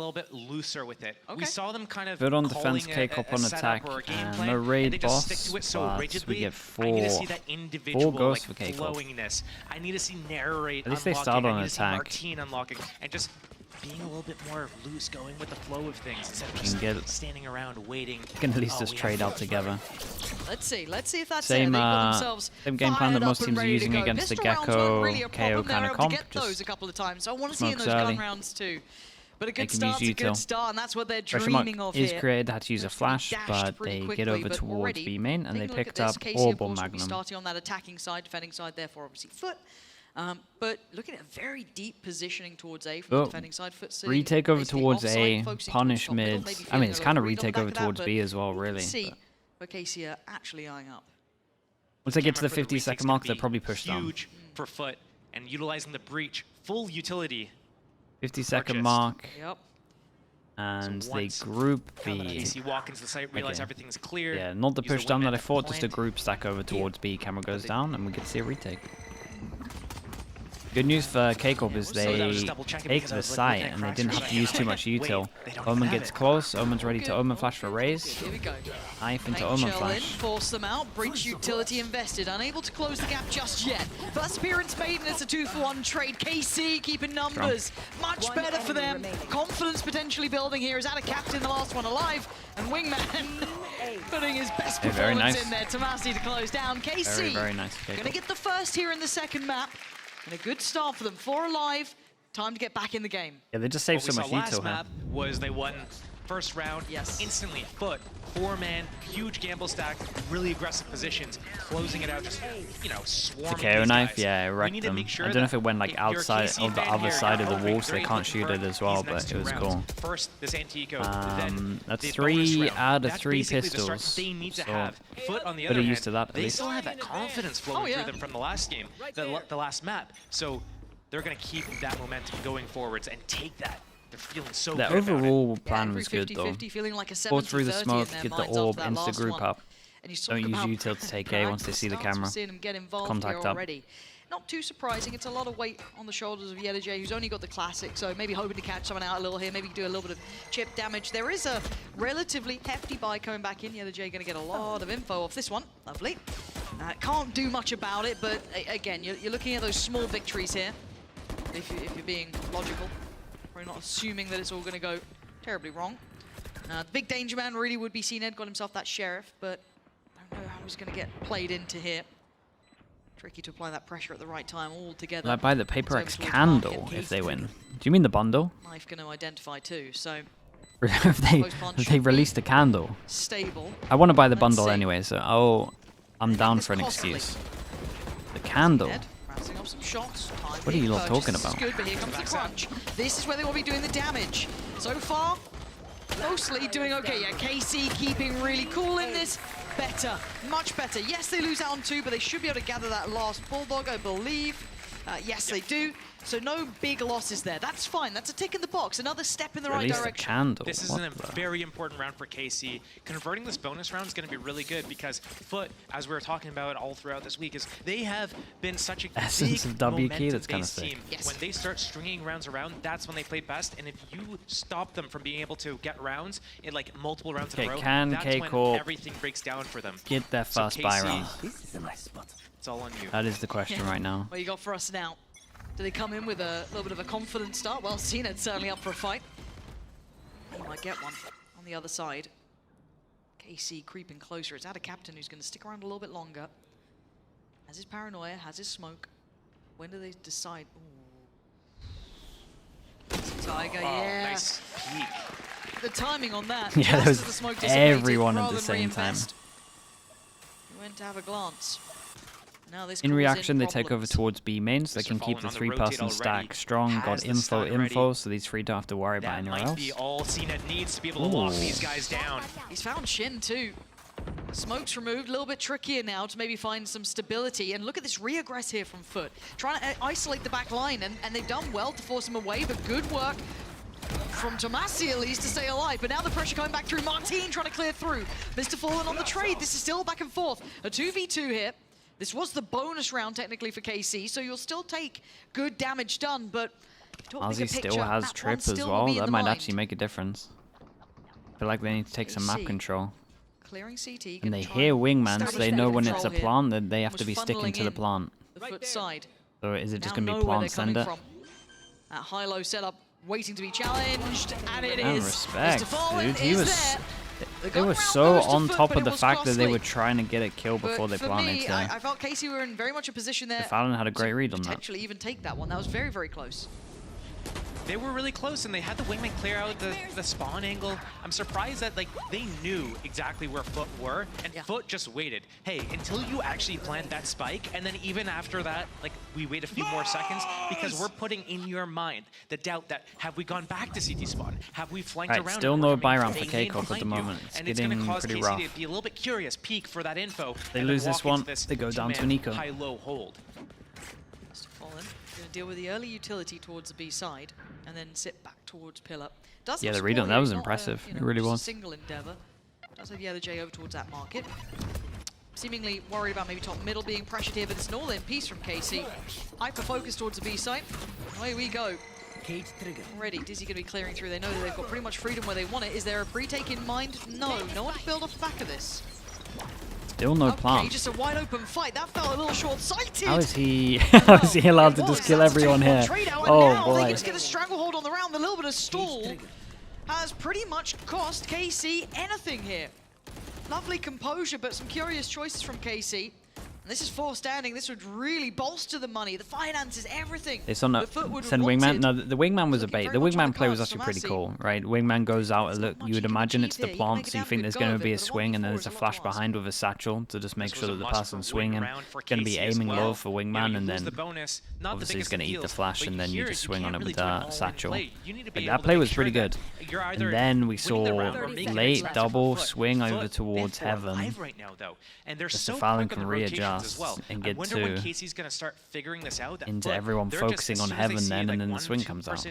little bit looser with it. We saw them kind of Good on defense, Kcorp on attack, and no raid boss, but we get four ghosts for Kcorp. I need to see narrate At least they start on attack. Martine unlocking, and just being a little bit more loose, going with the flow of things instead of just standing around waiting. You can at least just trade out together. Let's see if that's same game plan that most teams are using against the Gecko, KO kind of comp. Just a couple of times. So I want to see in those gun rounds too. But a good start's a good start, and that's what they're dreaming of here. Is created, had to use a flash, but they get over towards B main, and they picked up Orb or Magnum. Starting on that attacking side, defending side, therefore obviously FUT. But looking at a very deep positioning towards A from the defending side. FUT retake over towards A, punish mid. I mean, it's kind of retake over towards B as well, really. See where KC are actually eyeing up. Once they get to the 50-second mark, they'll probably push down. Huge for FUT, and utilizing the breach, full utility. 50-second mark. Yep. And they group B. KC walk into the site, realize everything's clear. Yeah, not the push down that I thought, just a group stack over towards B. Camera goes down, and we get to see a retake. Good news for Kcorp is they take the site, and they didn't have to use too much util. Omen gets close. Omen's ready to Omen flash for raise. Here we go. Knife into Omen flash. Force them out. Breach utility invested. Unable to close the gap just yet. First appearance made, and it's a 2-for-1 trade. KC keeping numbers. Much better for them. Confidence potentially building here. Is out of captain, the last one alive. And Wingman putting his best performance in there. Tomasi to close down. KC very nice. Gonna get the first here in the second map. And a good start for them. 4 alive. Time to get back in the game. Yeah, they just saved so much last util map was they won first round. Instantly. FUT, 4-man, huge gamble stack, really aggressive positions, closing it out, just, you know, swarming the KO knife, guys. yeah, it wrecked them. I don't know if it went like outside of the other side of the wall, so they can't shoot it as well, but it was cool. First, this Antico, that's 3 out of 3 pistols. They need to so have. FUT, on the other other hand, used to that, they still have that confidence flowing through them from the last game, the last map. So they're going to keep that momentum going forwards and take that. They're feeling so good. The overall plan was good though. Feeling like a Pull through the smoke, get the orb, insta group up. Don't use util to take A once they see the camera. Contact up. Not too surprising. It's a lot of weight on the shoulders of YellowJ, who's only got the classic, so maybe hoping to catch someone out a little here, maybe do a little bit of chip damage. There is a relatively hefty buy coming back in. YellowJ going to get a lot of info off this one. Lovely. Can't do much about it, but again, you're looking at those small victories here, if you're being logical. Probably not assuming that it's all going to go terribly wrong. The big danger man really would be CNED, got himself that sheriff, but I don't know how he's going to get played into here. Tricky to apply that pressure at the right time all together. Like buy the Paper X candle if they win. Do you mean the bundle? Knife going to identify too, so... if they release the candle. Stable. I want to buy the bundle anyway, so I'm down for an excuse. The candle? Some shots. What are you lot talking about? Good, but here comes the crunch. This is where they will be doing the damage. So far, mostly doing okay. Yeah, KC keeping really cool in this. Better, much better. Yes, they lose out on 2, but they should be able to gather that last Bulldog, I believe. Yes, they do. So no big losses there. That's fine. That's a tick in the box. Another step in the right direction. Candle. This is a very important round for KC. Converting this bonus round is going to be really good because FUT, as we were talking about all throughout this week, is they have been such a essence big of W key. That's kind of team. When they start stringing rounds around, that's when they play best. And if you stop them from being able to get rounds in like multiple rounds in a row, that's when everything breaks down for them. Get their first buy round. This is a nice spot. It's all on you. That is the question right now. What you got for us now? Do they come in with a little bit of a confident start? Well, CNED's certainly up for a fight. He might get one on the other side. KC creeping closer. It's out of captain who's going to stick around a little bit longer. Has his paranoia, has his smoke. When do they decide? Ooh. Tiger, yeah. Nice peek. The timing on that. Yeah, there was everyone at the same time. He went to have a glance. In reaction, they take over towards B main, so they can keep the 3-person stack strong. Got info, so these 3 don't have to worry about anywhere else. That might be all CNED needs to be able to lock these guys down. He's found Shin too. Smoke's removed, a little bit trickier now to maybe find some stability. And look at this re-aggress here from FUT. Trying to isolate the back line, and they've done well to force him away, but good work from Tomasi at least to stay alive. But now the pressure coming back through. Martine trying to clear through. Mr. Fallen on the trade. This is still back and forth. A 2v2 here. This was the bonus round technically for KC, so you'll still take good damage done, but Ozzy still has trip as well. That might actually make a difference. I feel like they need to take some map control. Clearing CT, and they hear wingman, so they know when it's a plant that they have to be sticking to the plant. The FUT side. So is it just going to be plant sender? That high-low setup waiting to be challenged, and it And is. respect, dude. He was... They were so on top of the fact that they were trying to get it killed before they planted. For me, I felt KC were in very much a position there. Fallon had a great read on that. Potentially even take that one. That was very, very close. They were really close, and they had the wingman clear out the spawn angle. I'm surprised that like they knew exactly where FUT were, and FUT just waited. Hey, until you actually plant that spike, and then even after that, like we wait a few more seconds because we're putting in your mind the doubt that have we gone back to CT spawn? Have we flanked around? Still no buy round for Kcorp at the moment. It's getting pretty rough. To be a little bit curious, peek for that info. They lose this one, they go down to an eco. High-low hold. Mr. Fallen going to deal with the early utility towards the B side, and then sit back towards pillar. Yeah, the read on that was impressive. It really was. Single endeavor. Does have the other J over towards that market. Seemingly worried about maybe top middle being pressured here, but it's an all-in piece from KC. Hyper focus towards the B site. Away we go. Already, Dizzy going to be clearing through. They know that they've got pretty much freedom where they want it. Is there a pre-take in mind? No. No one to build off the back of this. Still no plant. Just a wide open fight. That felt a little short-sighted. How is he allowed to just kill everyone here? Oh boy. They just get a stranglehold on the round. A little bit of stall has pretty much cost KC anything here. Lovely composure, but some curious choices from KC. And this is 4 standing. This would really bolster the money, the finances, everything. It's on send wingman. No, the wingman was a bait. The wingman play was actually pretty cool, right? Wingman goes out. Look, you would imagine it's the plant, so you think there's going to be a swing, and then there's a flash behind with a satchel to just make sure that the person's swinging. Going to be aiming low for wingman, and then obviously he's going to eat the flash, and then you just swing on it with that satchel. Like, that play was pretty good. And then we saw late double swing over towards heaven. Mr. Fallon can readjust and get into everyone focusing on heaven then, and then the swing comes out.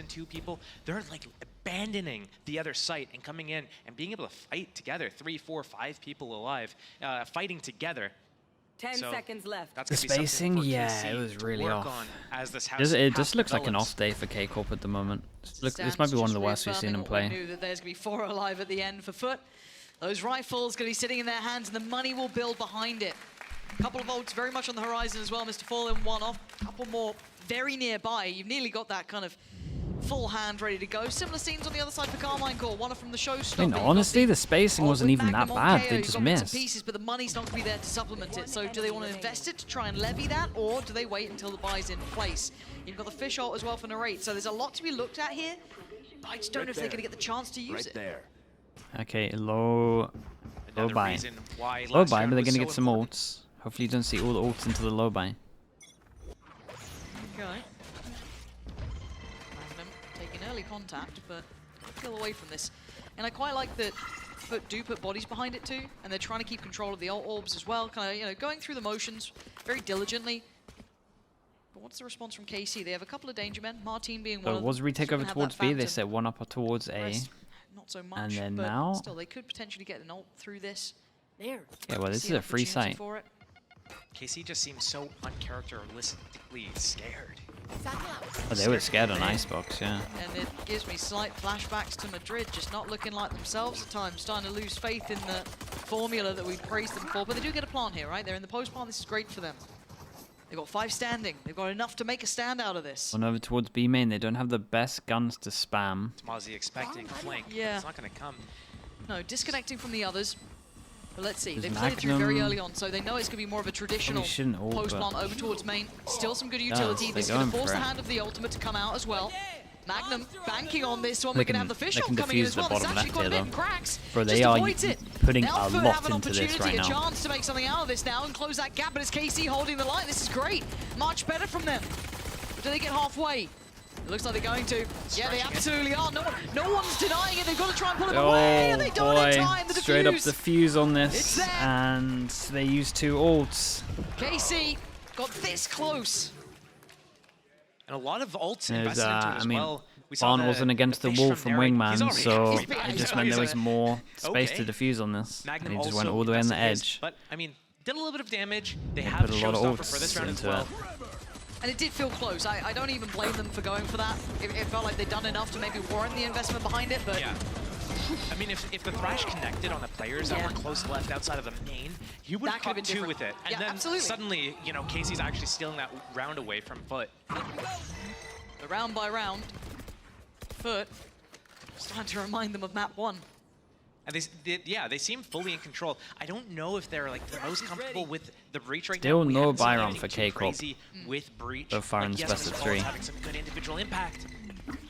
They're like abandoning the other site and coming in and being able to fight together. 3, 4, 5 people alive, fighting together. 10 seconds left. The spacing, yeah, it was really off. It just looks like an off day for Kcorp at the moment. Look, this might be one of the worst we've seen him play. Knew that there's going to be 4 alive at the end for FUT. Those rifles going to be sitting in their hands, and the money will build behind it. A couple of ults very much on the horizon as well. Mr. Fallen, one off. A couple more very nearby. You've nearly got that kind of full hand ready to go. Similar scenes on the other side for Kcorp. One from the showstopper. I mean, honestly, the spacing wasn't even that bad. They just missed. Pieces, but the money's not going to be there to supplement it. So do they want to invest it to try and levy that, or do they wait until the buy's in place? You've got the fish ult as well for Narrate. So there's a lot to be looked at here. But I just don't know if they're going to get the chance to use it. Okay, low buy. Low buy, but they're going to get some ults. Hopefully you don't see all the ults into the low buy. Okay. Magnum taking early contact, but kill away from this. And I quite like that FUT do put bodies behind it too, and they're trying to keep control of the ult orbs as well, kind of, going through the motions very diligently. But what's the response from KC? They have a couple of danger men, Martin being one of them. Was retake over towards B, they set one up towards A. Not so much, and then but now still they could potentially get an ult through this. Yeah, well, this is a free site. KC just seems so uncharacteristically scared. Oh, they were scared on Icebox, yeah. And it gives me slight flashbacks to Madrid, just not looking like themselves at times, starting to lose faith in the formula that we praised them for. But they do get a plant here, right? They're in the post plant. This is great for them. They've got 5 standing. They've got enough to make a stand out of this. One over towards B main. They don't have the best guns to spam. Mozzie expecting flank. Yeah. It's not going to come. No, disconnecting from the others. But let's see. They played it through very early on, so they know it's going to be more of a traditional post plant over towards main. Still some good utility. This is going to force the hand of the ultimate to come out as well. Magnum banking on this one. We're going to have the fish ult coming in as well. It's actually quite a bit in cracks. Bro, they are putting a lot into this right now. A chance to make something out of this now and close that gap, but it's KC holding the line. This is great. Much better from them. Do they get halfway? It looks like they're going to. Yeah, they absolutely are. No one's denying it. They've got to try and pull it away, and they don't in time. The straight up defuse on this, and they use 2 ults. KC got this close. And a lot of ults invested into it as well. Barn wasn't against the wall from Wingman, so it just meant there was more space to defuse on this. And he just went all the way on the edge. But, I mean, did a little bit of damage. They have put a lot of ults for this round as into well. And it did feel close. I don't even blame them for going for that. It felt like they'd done enough to maybe warrant the investment behind it, but... Yeah. I mean, if the Thrash connected on the players that were close left outside of the main, he would have caught 2 with it. And then suddenly, you know, Casey's actually stealing that round away from FUT. But round by round, FUT starting to remind them of map 1. And they seem fully in control. I don't know if they're like the most comfortable with the breach right Still now. no Byron for Kcorp. With breach. So far in the best of 3. Having some good individual impact.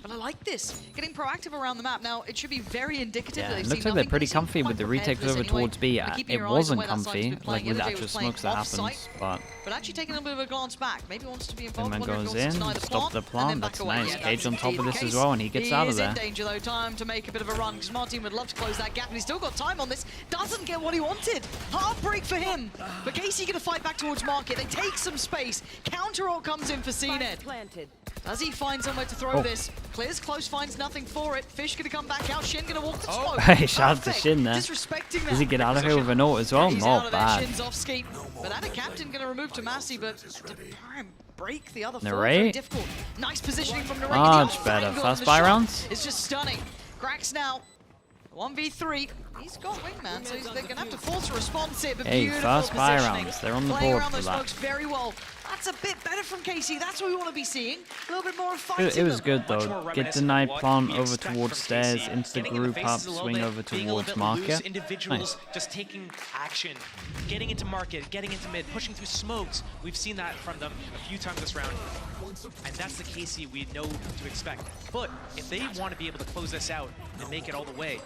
But I like this. Getting proactive around the map. Now, it should be very indicative that Yeah, they've it looks seen like they're nothing, pretty but they seem comfy with quite the prepared retakes for this over anyway. towards B. Keeping It your eyes on wasn't where that side's comfy, been playing. like with LJ actual was playing smokes that off-site, happens, but actually taking a bit of a glance back. Maybe wants to be involved. man Wondering if goes he wants to in, deny the stop the and then plant, back that's away. nice. Yeah, Cage that's on top of indeed this the as case. well, and he gets out of He there. is in danger though. Time to make a bit of a run because Martin would love to close that gap, and he's still got time on this. Doesn't get what he wanted. Heartbreak for him. But Casey gonna fight back towards Market. They take some space. Counter ult comes in for CNED. Planted. Does he find somewhere to throw this? Clears close, finds nothing for it. Fish gonna come back out. Shin gonna walk the smoke. Hey, shout out to Perfect. Shin there. Disrespecting that. Does he get out of here with a note as well? He's out Not of there. bad. Shin's off ski. But that a captain gonna remove to Massey, but to try and break the other four, Narrate. very difficult. Nice positioning from Narrate. Much The better. angle Fast on the buy shot rounds? is just stunning. Grax now. 1v3. He's got wingman, so they're going to have to force a response here, but Hey, beautiful fast buy positioning. rounds. They're on the Playing board around for those that. smokes very well. That's a bit better from Casey. That's what we want to be seeing. A little bit more of fighting. It was them. good Much though. more Get reminiscent denied of what plant we over expect towards from stairs, Casey. into the Getting in the group up, faces a little swing bit, over being a little towards bit market. loose, individuals Nice. just taking action, getting into market, getting into mid, pushing through smokes. We've seen that from them a few times this round. And that's the Casey we know to expect. But if they want to be able to close this out and make it all the way,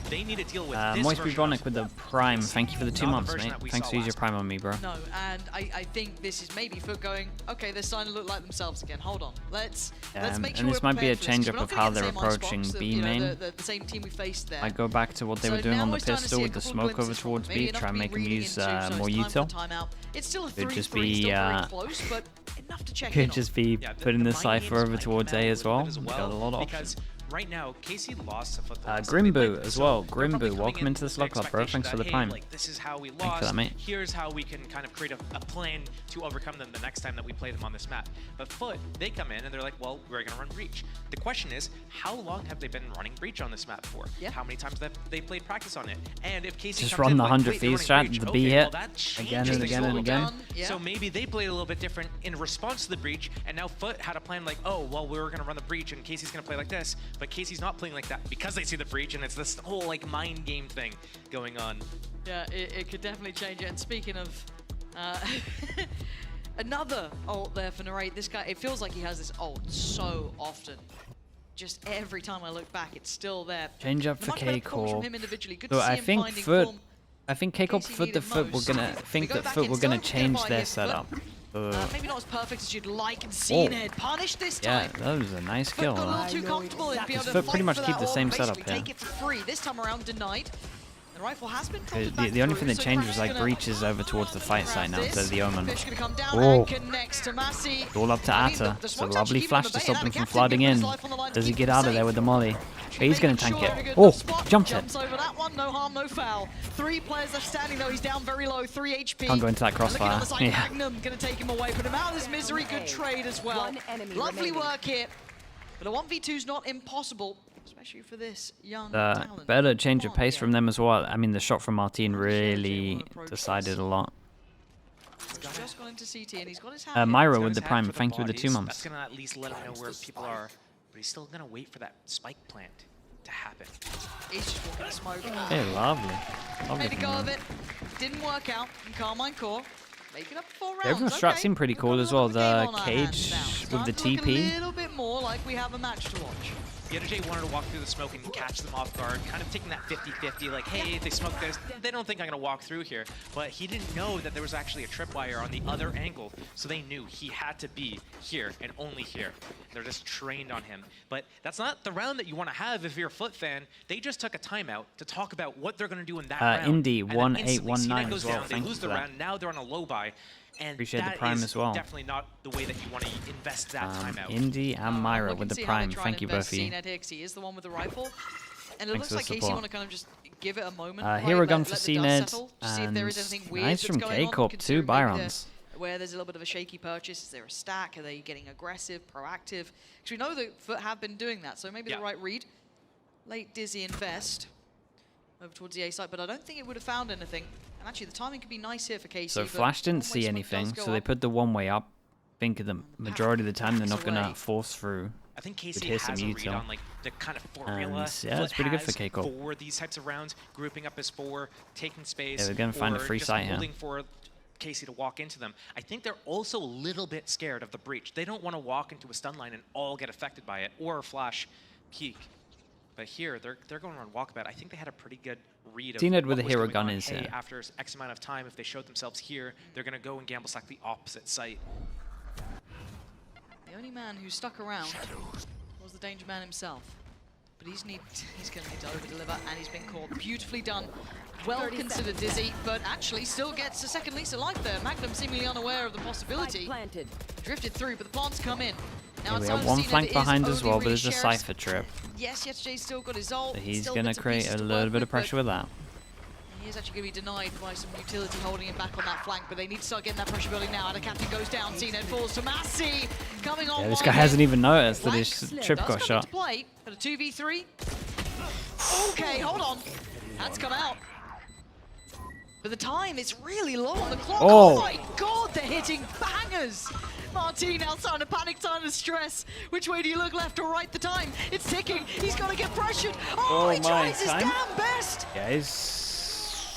they need to deal with this Moist version Bubonic of with the Prime. Thank you for the 2 not the months, version mate. that we Thanks saw for using your last Prime on me, bro. No, and I think this is maybe FUT going, okay, they're starting to look like themselves again. Hold on. Let's make sure and this we're might be a prepared for this, 'cause change-up we're not of gonna how get the they're same approaching icebox that, B you know, main. the same team we faced there. I go back to what they So were doing now on we're the starting to pistol see a with the couple smoke over glimpses from towards them. B, Maybe enough try and to make be them reading use into, so more it's time for util. timeout. It's still a Could 3-3, just still be, very close, but enough to check in Could on. just be Yeah, putting the mind Cypher games over might towards come out A a as little well. bit Got a lot of because options. right now, Casey lost to FUT. the last time they Grimbu played, as so well. they're probably Grimbu, coming welcome in into the with slot club, bro. expectation Thanks for the that, Prime. hey, like, this is how we for lost. that, mate. Here's how we can kind of create a plan to overcome them the next time that we play them on this map. But FUT, they come in and they're like, well, we're going to run Breach. The question is, how long have they been running Breach on this map for? Yeah. How many times have they played practice on it? And if Casey Just comes run in the with, 100 wait, they're feet running strat, Breach, the okay, B well, hit, that again changes and things again a and little again. bit. Yeah. So maybe they played a little bit different in response to the Breach, and now FUT had a plan like, oh, well, we were going to run the Breach, and Casey's going to play like this, but Casey's not playing like that because they see the Breach, and it's this whole like mind game thing going on. Yeah, it could definitely change it. And speaking of another ult there for Narrate, this guy, it feels like he has this ult so often. Just every time I look back, it's still there. Change up And for much better performance from him Kcorp. individually. Good So to see I him think finding FUT, form. I think Kcorp Casey FUT needed the FUT were most. gonna We think go that back FUT in, were still gonna don't get a change buy their here, FUT. setup. Maybe not as perfect as you'd like, and Oh. CNED punished this Yeah, time. that was a nice FUT kill. got a little too comfortable and be able to FUT pretty fight much for keep that the ult, same basically setup here. take it for free. This time around denied. The rifle has been dropped back The only through, thing that so changed was Crack's like gonna Breaches over towards the fight side now instead of the Omen. Fish gonna come down Oh. and connects to Massey. All up to I mean, Atta. the It's a smoke's lovely actually flash keeping to him stop at them bay, from and flooding Captain in. giving his life on the line to Does he keep get him out of there safe. with the molly? He's gonna tank Making sure it. every good Oh, spot, jumped it. jumps over that one, no harm, no foul. 3 players left standing though, he's down very low, 3 HP. Can't go into that And looking crossfire. on the side, Yeah. Magnum gonna take him away, put him out of this misery, good trade as well. One enemy Lovely remaining. work here. But a 1v2's not impossible, especially for this young talent. Better change of Come on, pace yeah. from them as well. I mean, the shot from Martin really decided a lot. He's just gone into CT and he's got his hand Myra He's got with his the hand Prime. for Thank you with the bodies. 2 months. That's gonna at least let him know where people are, but he's still gonna wait for that spike plant to happen. He's just walking the smoke. Hey, lovely. Lovely Made a from go them. of it. Didn't work out in Carmine Core. Make it up 4 rounds. Everyone's okay. strats seem pretty We've cool got a as little well. bit of a The game on our hands cage now. with Starting the to look TP. a little bit more like we have a match to watch. The other J wanted to walk through the smoke and catch them off guard, kind of taking that 50-50, like, hey, they smoked this, they don't think I'm going to walk through here. But he didn't know that there was actually a tripwire on the other angle, so they knew he had to be here and only here. They're just trained on him. But that's not the round that you want to have if you're a FUT fan. They just took a timeout to talk about what they're going to do in that round. Indy, And then instantly, 1819 CNET goes as well. down, they Thank lose you the for that. round, now they're on a low buy. And Appreciate the that Prime is as well. definitely not the way that you want to invest that timeout. Indy and Myra with the Prime. Thank you both of you. CNED here, 'cause he is the one with the rifle. And it Thanks looks for the like Casey support. want to kind of just give it a moment. Hero gun let for the dust CNED. settle, see if And there is anything weird nice that's from going on, Kcorp, 2 considering maybe Byrons. where there's a little bit of a shaky purchase. Is there a stack? Are they getting aggressive, proactive? Because we know that FUT have been doing that, so maybe the right read. Late Dizzy invest over towards the A side, but I don't think it would have found anything. And actually, the timing could be nice here for KC. So Flash didn't see anything, so they put the one-way up. I think the majority of the time they're not going to force through. I think KC has a read on like the kind of formula yeah, it's pretty good for Kcorp. for these types of rounds, grouping up as 4, taking space. Yeah, they're going to find a free site here. Holding for KC to walk into them. I think they're also a little bit scared of the breach. They don't want to walk into a stun line and all get affected by it, or Flash peek. But here, they're going on walkabout. I think they had a pretty good read of Where the was hero going gun on. is Hey, here. after X amount of time, if they showed themselves here, they're going to go and gamble stack the opposite site. The only man who stuck around was the Danger Man himself. But he's going to need to over-deliver, and he's been caught. Beautifully done. Well considered Dizzy, but actually still gets a second lease of life there. Magnum seemingly unaware of the possibility. Drifted through, but the plants come in. Now we have one flank behind as well, but there's a Cypher trip. Yes, YetJ's still got his ult. So he's going to create a little bit of pressure with that. He is actually going to be denied by some utility holding him back on that flank, but they need to start getting that pressure building now. And the captain goes down, CNED falls to Massey, coming on. Yeah, this guy hasn't even noticed that his trip got shot. Play, but a 2v3. Okay, hold on. That's come out. But the time is really low on the clock. Oh my God, they're hitting bangers. Martin now starting to panic, starting to stress. Which way do you look, left or right? The time, it's ticking. He's got to get pressured. Oh, he tries his damn best. Yeah, he's...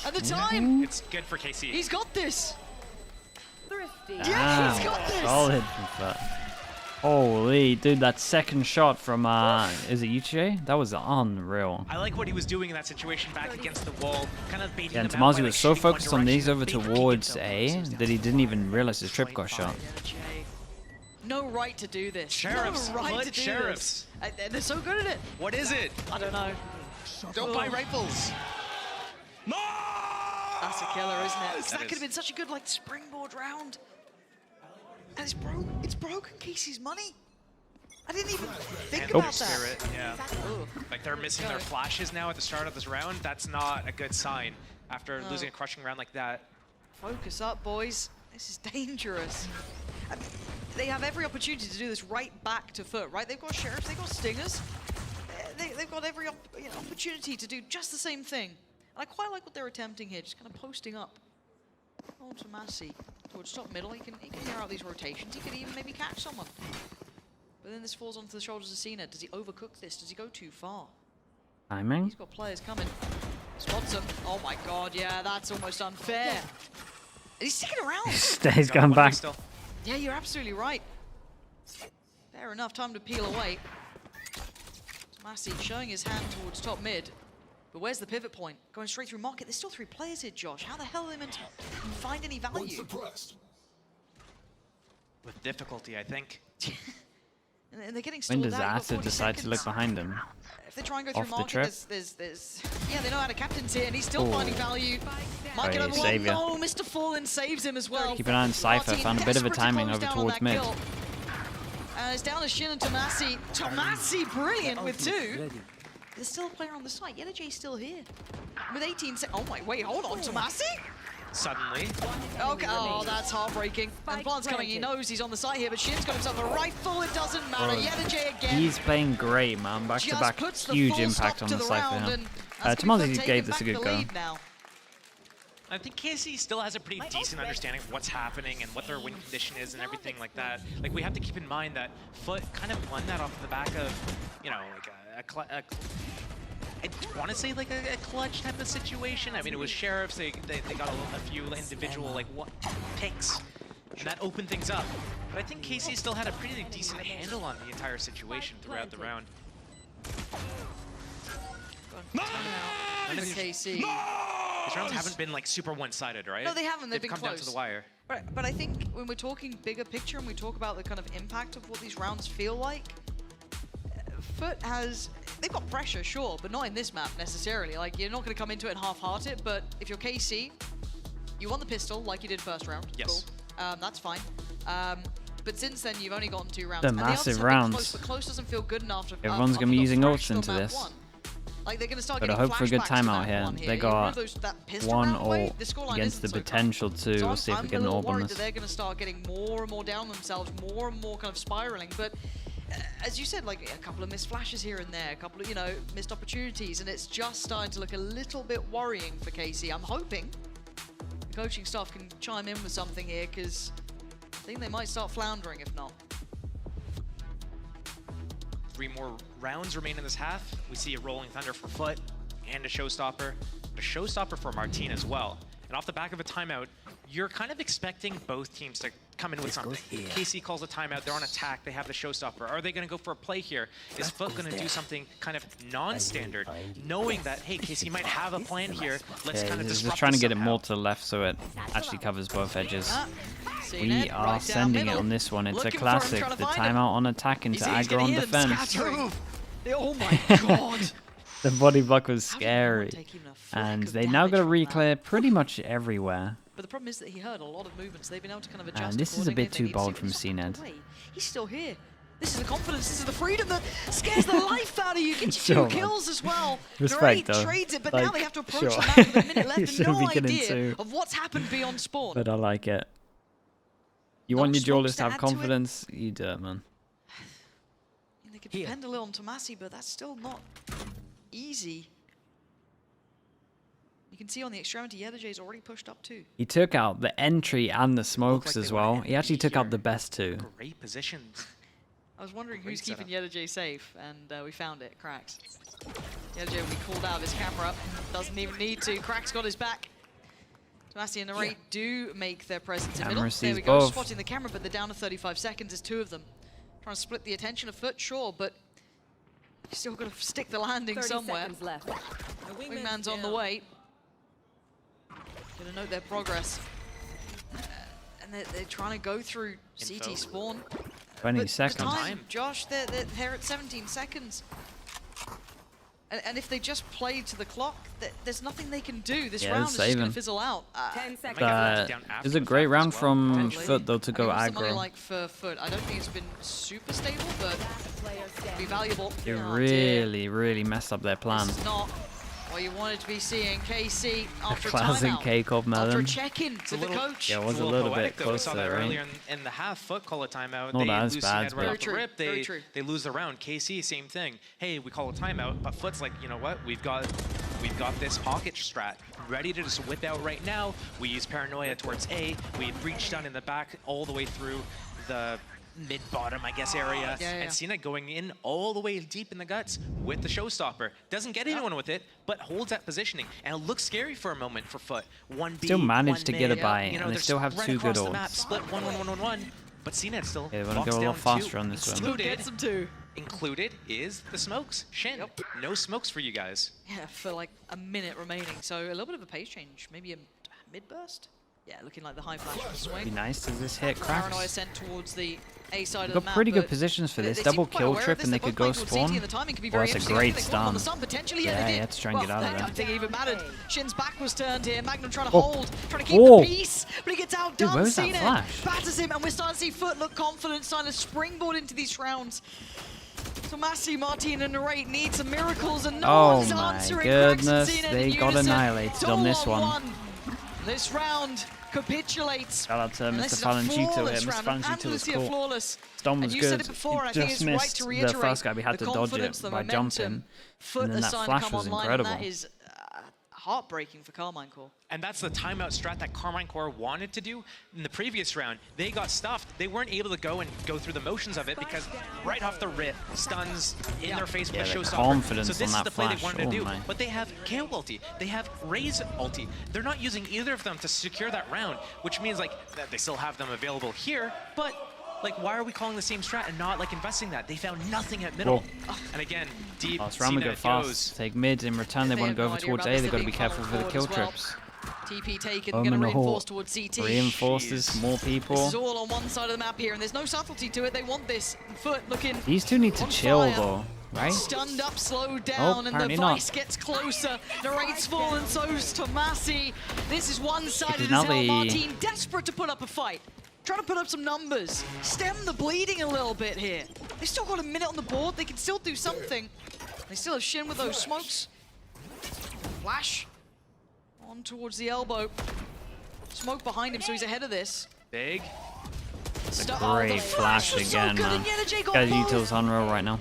At the time. It's good for KC. He's got this. Thrifty. Yeah, he's got this. Solid from FUT. Holy, dude, that second shot from, is it YetJ? That was unreal. I like what he was doing in that situation back against the wall, kind of baiting And them out by, Tomazi like, was so shooting one focused on direction these over and baiting towards himself. A that he didn't even realize his trip got shot. No right to do this. Sheriffs, no right FUT to do sheriffs. this. They're so good at it. What is it? I don't know. Don't buy rifles. No! That's a killer, isn't it? That is. could have been such a good like springboard round. And it's broken Casey's money. I didn't even think about that. Spirit, yeah. Like they're missing their flashes now at the start of this round. That's not a good sign after losing a crushing round like that. Focus up, boys. This is dangerous. I mean, they have every opportunity to do this right back to FUT, right? They've got sheriffs, they've got stingers. They've got every opportunity to do just the same thing. And I quite like what they're attempting here, just kind of posting up. On to Massey towards top middle. He can clear out these rotations. He could even maybe catch someone. But then this falls onto the shoulders of Cena. Does he overcook this? Does he go too far? Timing? He's got players coming. Spots him. Oh my God, yeah, that's almost unfair. He's sticking around. He's going back. Still. Yeah, you're absolutely right. Fair enough, time to peel away. Massey showing his hand towards top mid. But where's the pivot point? Going straight through market. There's still 3 players here, Josh. How the hell are they meant to find any value? With difficulty, I think. And they're getting When stalled does out. You've got Acid 40 decide to seconds. look behind him? If they try and go through Off the market, trip? there's yeah, they know how to captain's here, and he's still finding value. Might get Hey, another one. saviour. No, Mr. Fallen saves him as well. Keep an eye on Cypher. Martin Found a bit of a desperate to timing close over down on towards that mid. kill. It's down to Shin and Tomasi. Tomasi, brilliant with 2. There's still a player on the site. YetJ's still here. With 18 seconds. Oh my, wait, hold on, Tomasi? Suddenly. Okay, oh, that's heartbreaking. And Plant's coming, he knows he's on the site here, but Shin's got himself a rifle, it doesn't matter. YetJ again. He's playing great, man. Back to back, Puts the huge full impact stop on to the round, Cypher. and that's gonna be Tomazi taking gave this a back good the go. lead now. I think KC still has a pretty decent understanding of what's happening and what their win condition is and everything like that. Like, we have to keep in mind that FUT kind of won that off the back of, you know, like I want to say like a clutch type of situation. I mean, it was sheriffs. They got a few individual like picks, and that opened things up. But I think KC still had a pretty decent handle on the entire situation throughout the round. KC. These rounds haven't been like super one-sided, right? No, they haven't. They've been come close. down to the wire. But I think when we're talking bigger picture and we talk about the kind of impact of what these rounds feel like, FUT has, they've got pressure, sure, but not in this map necessarily. Like, you're not going to come into it and half-heart it, but if you're KC, you won the pistol like you did first round. Yes. Cool. That's fine. But since then, you've only gotten 2 rounds. The And massive others have been rounds. close, but close doesn't feel good enough. Everyone's going to be using ults into this. Like they're going to start Gotta getting hope for a good flashbacks to timeout that here. one They You got remember that pistol 1 round away? ult The scoreline against isn't the so potential 2. So We'll see if we I'm get a an little orb on worried this. that they're going to start getting more and more down on themselves, more and more kind of spiraling. But as you said, like a couple of missed flashes here and there, a couple of, you know, missed opportunities, and it's just starting to look a little bit worrying for KC. I'm hoping the coaching staff can chime in with something here, because I think they might start floundering if not. 3 more rounds remain in this half. We see a Rolling Thunder for FUT and a Showstopper, but a Showstopper for Martin as well. And off the back of a timeout, you're kind of expecting both teams to come in with something. KC calls a timeout, they're on attack, they have the Showstopper. Are they going to go for a play here? Is FUT going to do something kind of non-standard, knowing that, hey, KC might have a plan here, let's kind of disrupt just trying to get it somehow. more to the left so it actually covers both edges. See We Ned, are right down sending it middle. on this one. It's a Looking for him, classic. trying to The find him. timeout on attack into He's aggro gonna on hit him, defense. scattering. Oh my god! The body block was How did anyone scary. take even a fleck And of they now got to damage from that? reclear pretty much everywhere. But the problem is that he heard a lot of movements. They've been able to kind of adjust. And this is a accordingly. bit They too need to see bold from what's CNED. away. He's still here. This is the confidence. This is the freedom that scares the life out of you. Gets you Sure, 2 man. kills as well. Respect, Great, though. trades it, but Like, now they have to approach sure. the map with a minute left You and shouldn't no be getting idea two. of what's happened beyond spawn. But I like it. You No want your smokes duelist to to have add to it. confidence? You do it, man. I mean, they could depend a little on Tomasi, but that's still not easy. You can see on the extremity, Yedaj's already pushed up too. He took out the entry and the smokes like as they wanna well. end He actually it took out here. the best 2. Great positions. I was wondering Great who's keeping setup. Yedajay safe, and we found it. Cracks. Yedajay will be called out of his camera. Doesn't even need to. Crack's got his back. Tomasi and Narrate do make their presence in Camera middle. There sees we go, both. spotting the camera, but they're down to 35 seconds. There's 2 of them. Trying to split the attention of FUT, sure, but you still got to stick the landing 30 somewhere. seconds left. The Wingman's on the way. Gonna note their progress. And they're trying to go through Info. CT spawn. 20 But seconds. The time, Josh, they're at 17 seconds. And if they just play to the clock, there's nothing they can do. This Yeah, round it's is just going saving. to fizzle out. 10 seconds. Might get But down after it was a the great fact round as well, from potentially. FUT though to go What's the money aggro. like for FUT? I don't think it's been super stable, but Player it'll be standing. valuable. They Oh, dear. really messed up their plan. This is not what you wanted to be seeing. KC after a Classic timeout. Kcorp After a melon. check-in to the coach. Yeah, it was It's a little poetic, bit though. We saw closer, that right? earlier in the half. FUT call a timeout. Not They as lose bad, CNED but- right off the Very rip. true, very true. They lose the round. KC, same thing. Hey, we call a timeout, but FUT's like, you know what? We've got this pocket strat ready to just whip out right now. We use paranoia towards A. We breach down in the back all the way through the mid-bottom, I guess, area. Yeah. And Cena going in all the way deep in the guts with the Showstopper. Doesn't get anyone with it, but holds that positioning. And it looks scary for a moment for FUT. 1B, Still managed to 1 get a mid, buy, you know, and they they're still have spread 2 good across the map, ults. split 1-1-1-1-1. But CNED still Yeah, they wanna locks go a little down faster 2. on this one. Included, Gets them too. included is the smokes. Shin, Yep. no smokes for you guys. Yeah, for like a minute remaining. So a little bit of a pace change. Maybe a mid-burst? Yeah, looking like the high flash Be swing. nice. Does this hit Paranoia cracks? sent towards the A side of Got the map. pretty good but positions for they this. seem Double quite kill aware of trip this. and they They're could both go playing towards CT spawn. and the timing could be Well, very that's a interesting. great I think they caught him on the stun. sun, potentially. Yeah, they he did. had to try and get out of I there. don't think he even mattered. Shin's back was turned here. Magnum trying to Oh. hold, trying to keep Oh. the peace, but he gets outdone. Dude, where was that CNED flash? batters him, and we're starting to see FUT look confident, starting to springboard into these rounds. Tomasi, Martin, and Narrate need some miracles, and no Oh one's my answering. Cracks and goodness, CNED they in got unison. annihilated It's on this all one. This round capitulates. Shout out to And this Mr. is a Falangito here. flawless Mr. round, Falangito was absolutely cool. flawless. Stun was And you good. said it before, and I He think just it's right missed to the reiterate first guy. We had the to dodge confidence, it the by momentum. jumping. FUT And then is that starting flash to come was online, incredible. and that is heartbreaking for Carmine Core. And that's the timeout strat that Carmine Core wanted to do in the previous round. They got stuffed. They weren't able to go through the motions of it because right off the rip, stuns in their face with Yeah, a the showstopper. confidence So this on is that the play flash. they wanted Oh to do. my. But they have KO ulti. They have Raze ulti. They're not using either of them to secure that round, which means like that they still have them available here, but like, why are we calling the same strat and not like investing that? They found nothing at middle. And again, deep, Last round we go CNED fast. goes. Take mid. In return, they They want have to go no over idea towards about A. this. They've got to They're be being careful for the followed kill forward as well. trips. TP taken, Oh, going to no. reinforce towards CT. Reinforces Jeez. more This people. is all on one side of the map here, and there's no subtlety to it. They want this. FUT looking These two need to on chill fire. though, right? Stunned up, slowed down, and the apparently not. vice gets closer. Narrate's fallen, so's Tomasi. This is one-sided as now hell. they- Martin desperate to put up a fight. Trying to put up some numbers. Stem the bleeding a little bit here. They've still got a minute on the board. They can still do something. They still have Shin with those smokes. Flash on towards the elbow. Smoke behind him, so he's ahead of this. Big. Great flash again, man. Guys, utils on roll right now.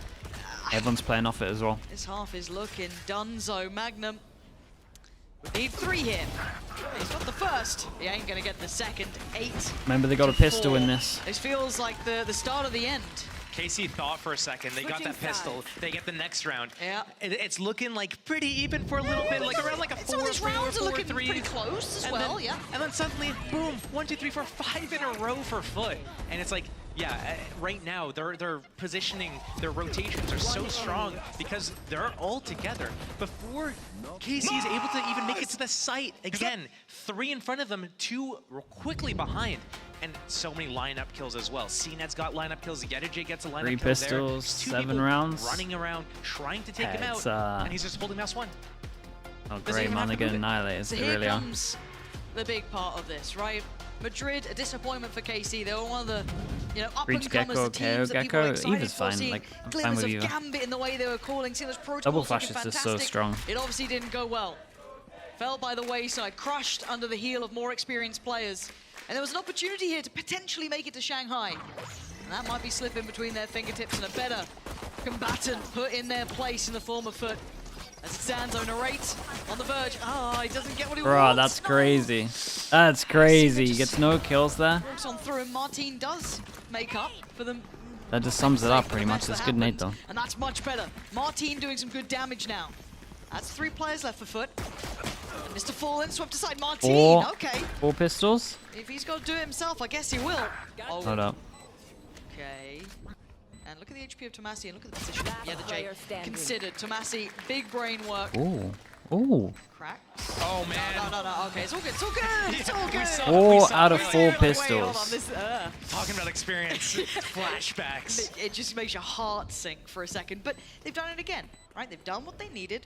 Everyone's playing off it as well. This half is looking donezo. Magnum would need 3 here. He's got the first. He ain't gonna get the second. 8. Remember, they got a pistol in this. This feels like the start of the end. KC thought for a second. They got that pistol. They get the next round. Yeah. It's looking like pretty even for a little bit, like around like a 4-3 Some of these rounds are looking 4-3. pretty close as well, yeah. And then suddenly, boom, 1, 2, 3, 4, 5 in a row for FUT. And it's like, yeah, right now their positioning, their rotations are so strong because they're all together. Before KC is able to even make it to the site, again, 3 in front of them, 2 quickly behind. And so many lineup kills as well. CNET's got lineup kills. Yedij gets a lineup 3 kill pistols, there. 2 7 rounds. running around, trying to take him It's, out, and he's just holding mouse 1. Oh, Doesn't great, even man. have They're to getting move it. annihilated. So They here really are. comes the big part of this, right? Madrid, a disappointment for KC. They were one of the, up Breach and comers, Gecko, the teams that KO people were Gecko. excited Eva's for. fine. Seeing Like, I'm fine glimmers with of Eva. Gambit in the way they were calling, seeing those protocols Double looking flash is just so fantastic. strong. It obviously didn't go well. Fell by the wayside, crushed under the heel of more experienced players. And there was an opportunity here to potentially make it to Shanghai. And that might be slipping between their fingertips, and a better combatant put in their place in the form of FUT. As Zanzo narrates on the verge. Oh, he doesn't get what he Bro, wants. that's No. crazy. That's crazy. He gets no kills there. Walks on through, and Martin does make up for them. That just sums it up pretty much. That's good nade though. And that's much better. Martin doing some good damage now. That's 3 players left for FUT. And Mr. Fallen swept aside. Martin, okay. 4 pistols. If he's got to do it himself, I guess he will. Oh, Hold up. okay. And look at the HP of Tomasi, and look at the position. Yeah, the player J standing. considered. Tomasi, big brain work. Ooh. Ooh. Cracks. Oh man. No. Okay, it's all good. It's all good. It's all good. 4 out of Wait, 4 Wait, hold on, pistols. this, Talking about experience, flashbacks. It just makes your heart sink for a second. But they've done it again, right? They've done what they needed.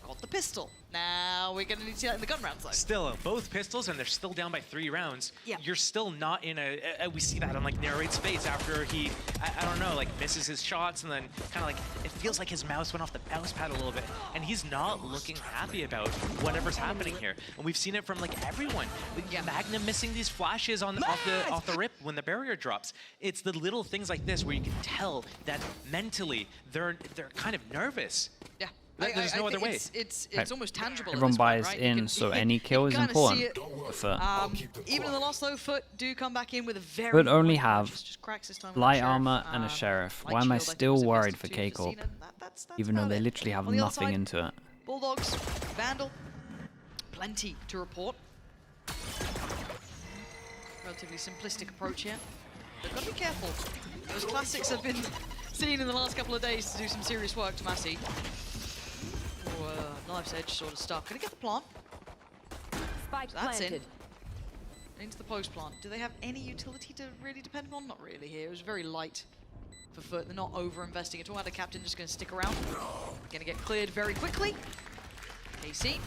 Got the pistol. Now we're going to need to see that in the gun rounds, though. Still, both pistols, and they're still down by 3 rounds. Yeah. You're still not in a. We see that on like Narrate's face after he, I don't know, like misses his shots, and then kind of like it feels like his mouse went off the mouse pad a little bit, and he's not looking happy about whatever's happening here. And we've seen it from like everyone. Yeah. Magnum missing these flashes off the rip when the barrier drops. It's the little things like this where you can tell that mentally they're kind of nervous. Yeah. There's no other think way. It's Right. almost tangible. Everyone at this buys point, right? in, You so can- any you kill can is kinda important see it. for Even in the loss though, FUT do come back in with a very Would only important have match. Just cracks this time with light the Sheriff. armor and a Sheriff. Light Why am I shield, think, still was worried invested for too Kcorp? Cena. That's Even though about they it. literally have On the other nothing side, into it. Bulldogs, Vandal, plenty to report. Relatively simplistic approach here. They've got to be careful. Those classics have been seen in the last couple of days to do some serious work to Massey. Knife's edge sort of stuff. Gonna get the plant. Spike That's planted. Into the post plant. Do they have any utility to really depend on? Not really here. It was very light for FUT. They're not over-investing at all. The captain just going to stick around. Going to get cleared very quickly. KC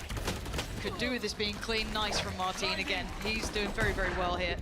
could do with this being clean. Nice from Martin again. He's doing very, very well here.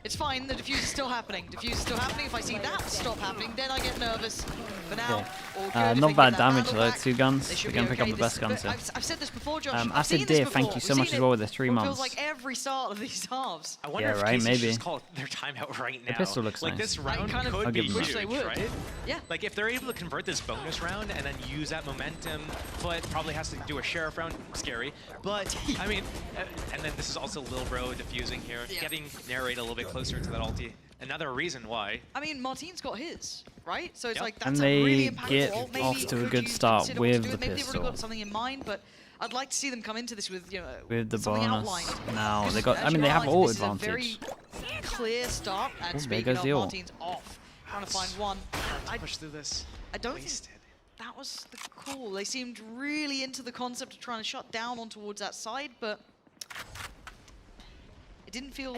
It's fine. The diffuse is still happening. Diffuse is still happening. If I see that stop happening, then I get nervous. For now, all good. If Not they bad get that damage Vandal though. back, 2 guns. they We're should gonna be pick up okay. the best guns here. I've said this before, Josh. I've Acid seen this Deer, thank before. you so We've much seen as it well with the 3 It months. feels like every start of these halves. I wonder Yeah, if right, KC should maybe. just call their timeout right now. The pistol looks like nice. this round kind of could I'll be give them huge, that. Wish they would. right? Yeah. Like if they're able to convert this bonus round and then use that momentum, FUT probably has to do a Sheriff round. Scary, but I mean, and then this is also Lil Bro diffusing here, Yeah. getting Narrate a little bit closer to that ulti. Another reason why. I mean, Martin's got his, right? So it's Yep. like, that's And a they really impactful get ult. Maybe off to a could good you start consider what to with do? the Maybe they've already pistol. got something in mind, but I'd like to see them come into this with, With the something bonus. outlined. Now they got. I As mean, you they have outlined, ult this is a advantage. very clear start. And Oh, there speaking goes of, the ult. Martin's off. Trying to find one. I Push through this. don't Wasted. think that was the call. They seemed really into the concept of trying to shut down on towards that side, but it didn't feel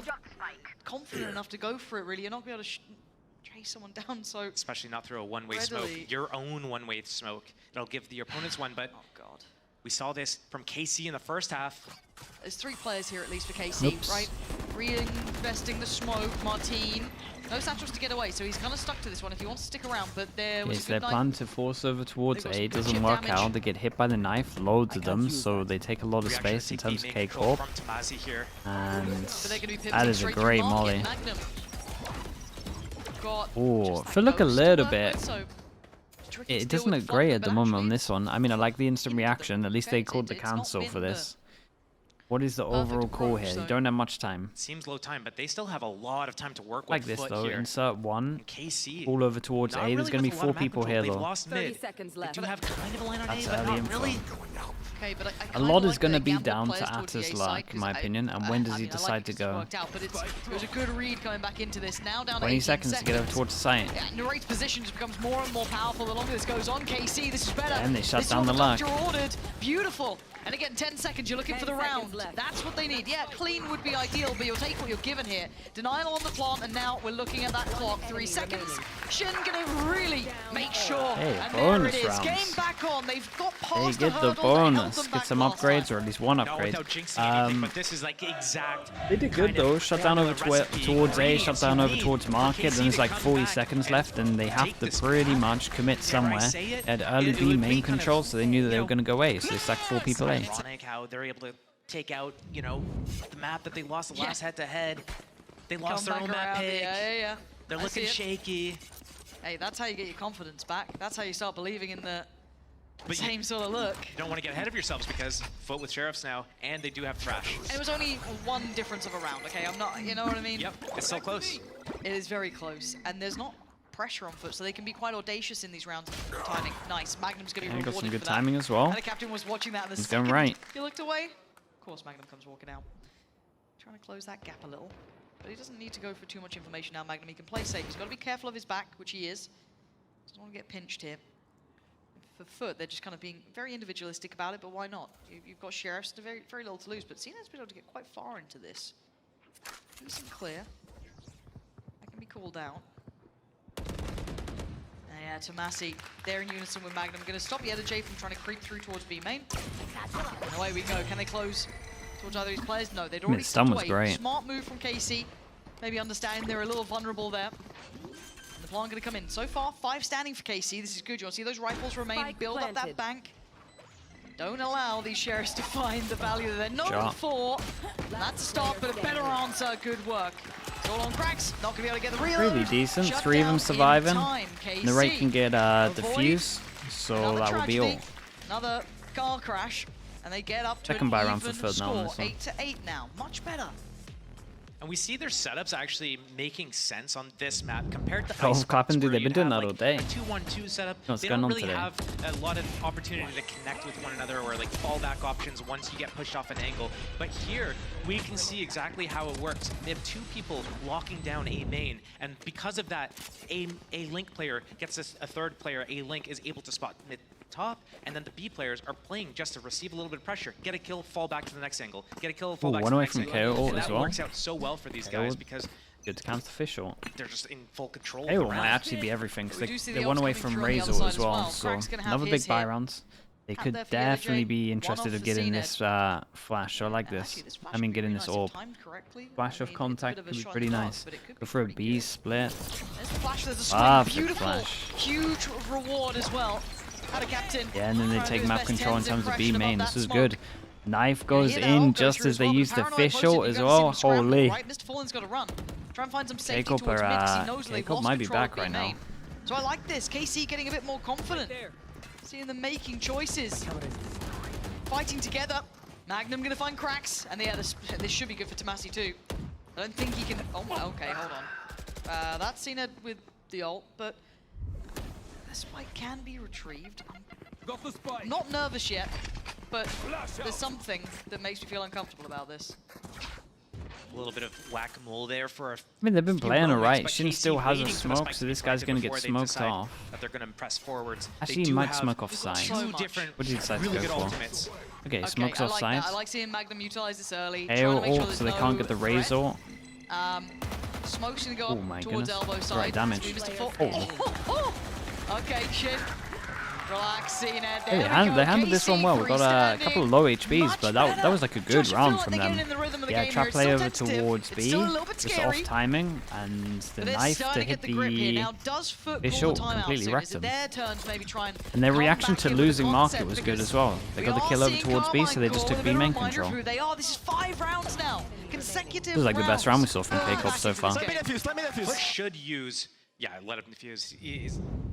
confident enough to go for it, really. You're not going to be able to chase someone down, so... Especially not through a one-way Readily. smoke. Your own one-way smoke. It'll give the opponents one, but Oh, God. We saw this from KC in the first half. There's 3 players here at least for KC, Oops. right? Reinvesting the smoke, Martin. No satchels to get away, so he's kind of stuck to this one if he wants to stick around, but there was Yes, a their good plan knife. to force over towards They've got A some good doesn't chip work damage. out. They get hit by the knife, loads of them, so they take a lot of Reaction space in to terms of teammate control Kcorp. from Tomasi here. And But they're going to be pivoting that is a straight to great market. molly. Magnum got Oh, just that feel like a ghost to little work bit. with, so tricky It still doesn't with look FUT, great at but the moment on actually this one. I mean, I like the instant into them. reaction. At least Okay, they called the it's not cancel for been the this. What is the perfect overall call approach, here? You so- don't have much time. Seems low time, but they still have a lot of time to work Like with this FUT though, here. insert one, KC. all over towards Not A. There's really going to with be a lot 4 of map people control. here They've though. lost 30 mid. seconds They left. do have kind of a line on That's A, but early not info. really. Okay, but I A kinda lot is like going to the be gamble down players to towards the Attis' A luck, side, in my 'cause opinion. And I when does he mean, I like decide it to 'cause it's go? worked out, but it was a good read coming back into this. Now down to 20 18 seconds to get over towards the site. Yeah, Narrate's position just becomes more and more powerful the longer this goes on. KC, this is better. And they shut This is down what the luck. doctor ordered. Beautiful. And again, 10 seconds, you're looking for the 10 seconds round. left. That's what they need. Yeah, clean would be ideal, but you'll take what you're given here. Denial on the plant, and now we're looking at that clock. 3 seconds. Shin gonna really make sure. Hey, and there bonus it is. rounds. Game back on. They've got They past get the hurdle that held bonus, them get back some last upgrades, time. or at least one Not upgrade. without jinxing anything, but this is like exact. They did good kind of though, shut down over formula recipe towards A, ingredients shut down you over need towards for market, KC then there's to like come 40 back seconds and left, and they have take to this pretty back. much commit Dare I somewhere. say it? At early It B would main be kind of, control, so they knew that they you were know, going to go A, so they stacked 4 people A. ironic how they're able to take out, you know, the map that they lost the last head-to-head. They lost their Come own back map around. pick. Yeah. They're I looking see it. shaky. Hey, that's how you get your confidence back. That's how you start believing in the But same sort of look. You don't want to get ahead of yourselves because FUT with Sheriffs now, and they do have Thrash. And it was only one difference of a round, okay? I'm not, you know what I mean? Yep, it's so close. It is very close, and there's not pressure on FUT, so they can be quite audacious in these rounds. Timing, nice. Magnum's going to be Yeah, got rewarded some good for that. timing as well. And the captain was watching that in the He's second going right. he looked away. Of course, Magnum comes walking out. Trying to close that gap a little. But he doesn't need to go for too much information now, Magnum. He can play safe. He's got to be careful of his back, which he is. Doesn't want to get pinched here. For FUT, they're just kind of being very individualistic about it, but why not? You've got Sheriffs, very little to lose, but Cena's been able to get quite far into this. Decent clear. That can be called out. And yeah, Tomasi, they're in unison with Magnum. Going to stop J from trying to creep through towards B main. And away we go. Can they close towards either of these players? No, they'd already stun stepped was away. great. Smart move from KC. Maybe understanding they're a little vulnerable there. And the plan going to come in. So far, 5 standing for KC. This is good. You want to see those rifles remain, Spike build up that planted. bank. Don't allow these Sheriffs to find the value that they're known Shot. for. That's a start, but a better answer. Good work. It's all on cracks. Not going to be able to get the reload. Really decent, Shut 3 of down them in surviving. time. The rate KC. can get Avoid defuse, so another that will be all. tragedy, Another car crash, and they get up to Second an buy round for even FUT now on score. this one. 8-8 now. Much better. And we see their setups actually making sense on this map compared to Oh, Ice clapping, Spots, dude, where they've been you'd doing have, that like, all day. A 2-1-2 setup. What's They going don't on really today? have a lot of opportunity to connect with one another or like fallback options once you get pushed off an angle. But here, we can see exactly how it works. They have 2 people locking down A main, and because of that, a Link player gets a third player. A Link is able to spot mid top, and then the B players are playing just to receive a little bit of pressure, get a kill, fall back to the next angle, get a kill, fall Ooh, back one to the away next from angle. KO And as that well. works out so well for these KO. guys because Good to counter fish short. they're just in full control of They the might round. actually be everything, because We do see they the won ults away coming from through on the other Razor side as as well, well. so Crack's gonna have another his big buy hit. rounds. They Out could there for definitely LJ. be One interested off of the getting scene this flash. I like And this. actually, this flash I mean, could be getting really this nice if orb. timed correctly. Flash I of mean, it's a contact bit of a could be shot pretty in the dark, nice. but it could Go be for a pretty B good. split. There's the flash, there's a swing. Perfect Beautiful. flash. Huge reward as well. Had a captain. Yeah, and then they trying to take do his map best control in tens terms of B impression main. above This that is smoke. good. Knife You goes hear that ult in go just through as they well, but use the Paranoid fish posted, ult you as gotta see well. him scramble, Holy. Right? Mr. Fallen's got to run. Try and find some safety Kcorp towards mid 'cause he are, knows they've Kcorp lost might be control of back B right now. main. So I like this. KC getting a bit more confident. Seeing them making choices. Fighting together. Magnum going to find cracks. And yeah, this should be good for Tomasi too. I don't think he can... Oh, okay, hold on. That's seen it with the ult, but the spike can be retrieved. I'm not nervous yet, but there's something that makes me feel uncomfortable about this. A little bit of whack-a-mole there for a I mean, they've been few playing moments, alright. but Shin KC still has a waiting for the smoke, spike so to be this guy's planted going to get before they smoked decide off. that they're going to press forwards. They Actually, he do might have smoke offside. So two much. different What did he decide to really go good for? ultimates. Okay, Okay, smokes I like offside. that. I like seeing Magnum utilize this early. AO trying to make sure ult, so they there's can't no get the threat. Razor. Smoke's gonna go Oh up my towards goodness. elbow Right side. damage. Mr. Oh. Okay, Shin. Relax, CNET. Hey, they handled this one well. We got a couple of low HPs, but that was like a good round from them. Yeah, trap play over towards B, just off timing, and the knife to hit the official completely wrecked them. And their reaction to losing market was good as well. They got the kill over towards B, so they just took B main control. This is 5 rounds now. Consecutive. This is like the best round we saw from Kcorp so far. What should use, let him defuse.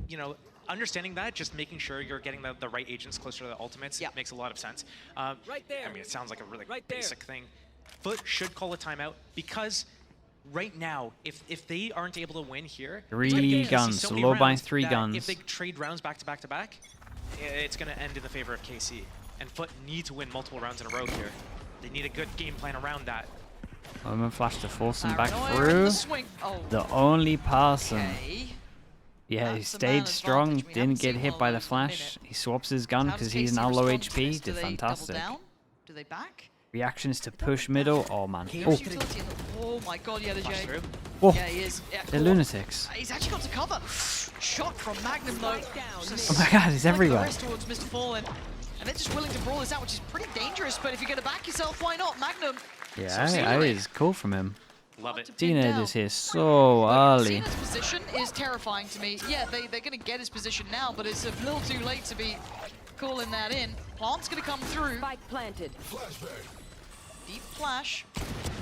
You know, understanding that, just making sure you're getting the right agents closer to the ultimates makes a lot of sense. Right there. I mean, it sounds like a really basic thing. FUT should call a timeout because right now, if they aren't able to win here, 3 guns, so low by 3 guns. If they trade rounds back to back to back, it's going to end in the favor of KC. And FUT need to win multiple rounds in a row here. They need a good game plan around that. Moment flash to force him back through. The only person. Yeah, he stayed strong, didn't get hit by the flash. He swaps his gun because he's now low HP. Did fantastic. Do they back? Reactions to push middle. Oh man. Oh my god, yeah, the J. Oh, yeah, he is. Yeah, they're lunatics. He's actually got to cover. Shot from Magnum though. Oh my god, he's everywhere. Towards Mr. Fallen. And they're just willing to brawl this out, which is pretty dangerous, but if you're going to back yourself, why not? Magnum. Yeah, that is cool from him. Love it. Cena is here so early. Cena's position is terrifying to me. Yeah, they're going to get his position now, but it's a little too late to be calling that in. Plant's going to come through. Spike planted. Deep flash.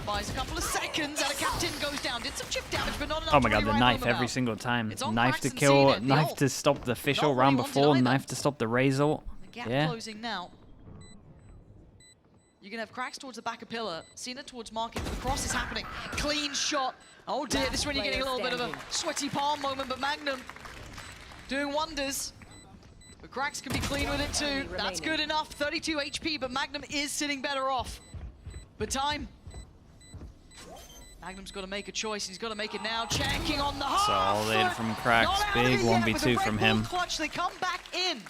Buys a couple of seconds, and a captain goes down. Did some chip damage, but not enough. Oh my god, the knife every single time. Knife to kill, knife to stop the official round before, knife to stop the Razor. Gap closing now. You're going to have cracks towards the back of pillar. Cena towards market, but the cross is happening. Clean shot. Oh dear, this is when you're getting a little bit of a sweaty palm moment, but Magnum doing wonders. But cracks can be clean with it too. That's good enough. 32 HP, but Magnum is sitting better off. But time. Magnum's got to make a choice. He's got to make it now. Checking on the half. Solid from cracks. Big 1v2 from him. Clutch. They come back in.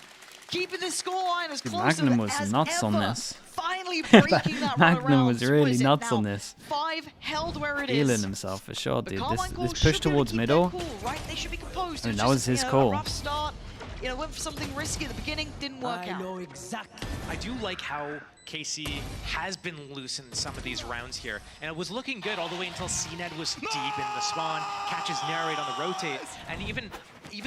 Keeping this scoreline as close Magnum was as nuts ever. on this. Finally breaking that Magnum was really nuts on this. 5 held where it is. Feeling himself for sure, dude. This push towards middle. Cool, right? They should be composed. I mean, that was his call. A rough start. You know, went for something risky at the beginning, didn't work out. I know exactly. I do like how KC has been loose in some of these rounds here. And it was looking good all the way until CNED was deep in the spawn, catches narrate on the rotate, and even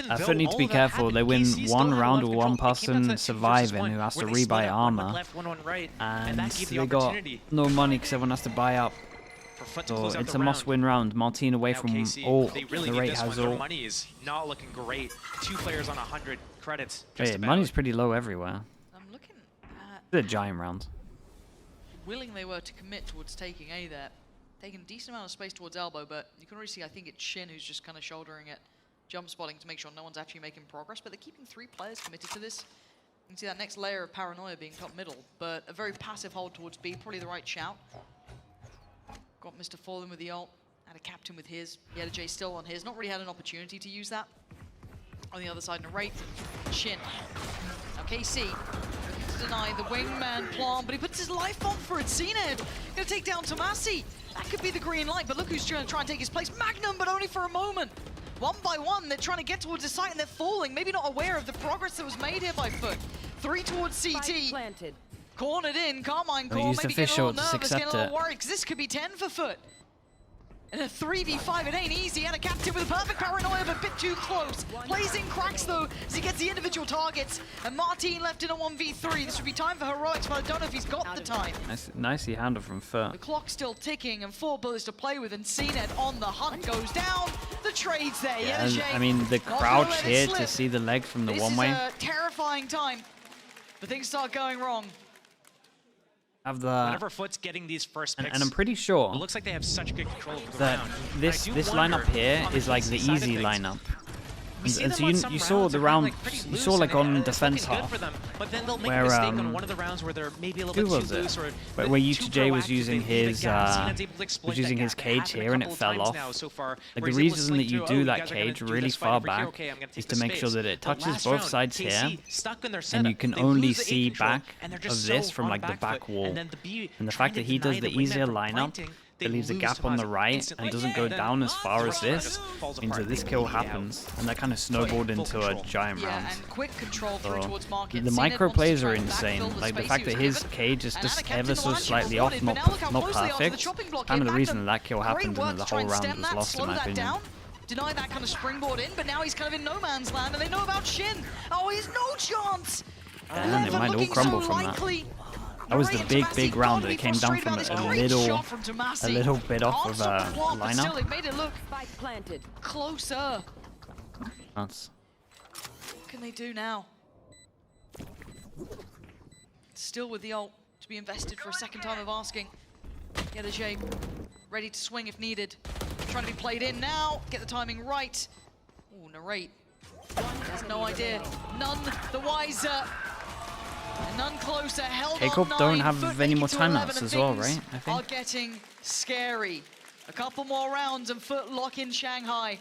though FUT need to be careful. They win one round with one person surviving who has to rebuy armor. And they got no money because everyone has to buy up. So it's a must-win round. Martin away from ult. The rate has ult. Money is not looking great. 2 players on 100 credits. Yeah, money's pretty low everywhere. I'm looking at It's a giant round. willing they were to commit towards taking A there. Taking a decent amount of space towards elbow, but you can already see, I think it's Shin who's just kind of shouldering it. Jump spotting to make sure no one's actually making progress, but they're keeping 3 players committed to this. You can see that next layer of paranoia being top middle, but a very passive hold towards B, probably the right shout. Got Mr. Fallen with the ult, had a captain with his, Yeta J still on his, not really had an opportunity to use that. On the other side, Narrate, Shin. Now KC, looking to deny the wingman Plant, but he puts his life on for it. CNED gonna take down Tomasi. That could be the green light, but look who's trying to take his place. Magnum, but only for a moment. 1 by 1, they're trying to get towards the site and they're falling. Maybe not aware of the progress that was made here by FUT. 3 towards CT. Cornered in, Carmine Core, maybe getting a little nervous, getting a little worried, because this could be 10 for FUT. And a 3v5, it ain't easy. And a captain with a perfect paranoia, but a bit too close. Plays in cracks, though, as he gets the individual targets. And Martin left in a 1v3. This would be time for heroics, but I don't know if he's got the time. Nicely handled from FUT. The clock's still ticking, and 4 bullets to play with, and CNED on the hunt goes down. The trade's there. Yeah, I mean, the crouch here to see the leg from the one-way. This is a terrifying time, but things start going wrong. Whenever FUT's getting these first picks, and I'm pretty sure it looks like they have such good control of the that round. this lineup here is like the easy lineup. And so you saw the round, you saw like on defense half, where who was it? Where UTJ was using his cage here and it fell off. Like the reason that you do that cage really far back is to make sure that it touches both sides here, and you can only see back of this from like the back wall. And the fact that he does the easier lineup they It leaves a lose gap to on Maz the right instantly, and doesn't go then down as far the as rest of it this. just falls Means apart. that this They kill bleed out. happens, and that kind of snowballed full into a control. giant Yeah, round. and quick control through So, towards Market. the Zenit micro wants to plays try are and insane. backfill the Like the space fact he that was his given. cage is And just Anna kept ever in so line, she slightly was off, spotted, not but now look how not closely onto the perfect. chopping block Kind of here. the reason Magnum, that kill great happened work and the to try whole and round stem was that, lost in slow my that opinion. down, deny that kind of springboard in, but now he's kind of in no man's land, and they know about Shin. Oh, he has no chance. And it Lever might all looking crumble so from that. likely. That was the Narray and big, Tomasi big round gotta that be it came down frustrated from about this. a Great little shot from Tomasi. bit off Can't of stop the clock, but still, lineup. it made it look Spike planted. closer. That's What can they do now? Still with the ult to be invested for a second time of asking. Get a shape, ready to swing if needed. Trying to be played in now, get the timing right. Ooh, narrate. Has no idea. None the wiser. And none closer. Held on Kcorp 9. don't have FUT any make more it to 11, timeouts and as well, things right? I think. are getting scary. A couple more rounds and FUT lock in Shanghai.